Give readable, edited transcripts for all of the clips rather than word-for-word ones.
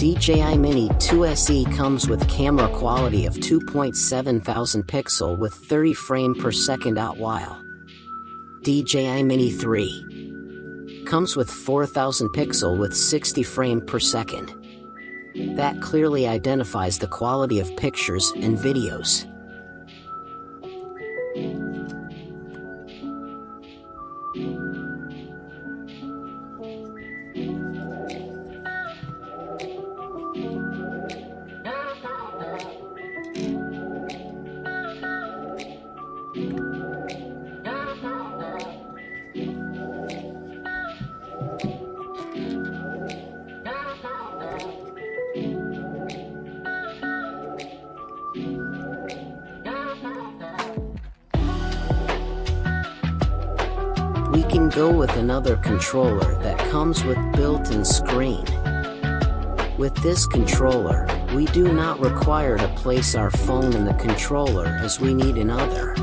DJI Mini 2 SE comes with camera quality of 2.7 thousand pixel with 30 frame per second out, while DJI Mini 3 comes with 4000 pixel with 60 frame per second. That clearly identifies the quality of pictures and videos. We can go with another controller that comes with built-in screen. With this controller, we do not require to place our phone in the controller as we need another.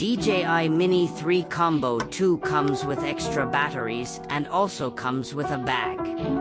DJI Mini 3 Combo 2 comes with extra batteries and also comes with a bag.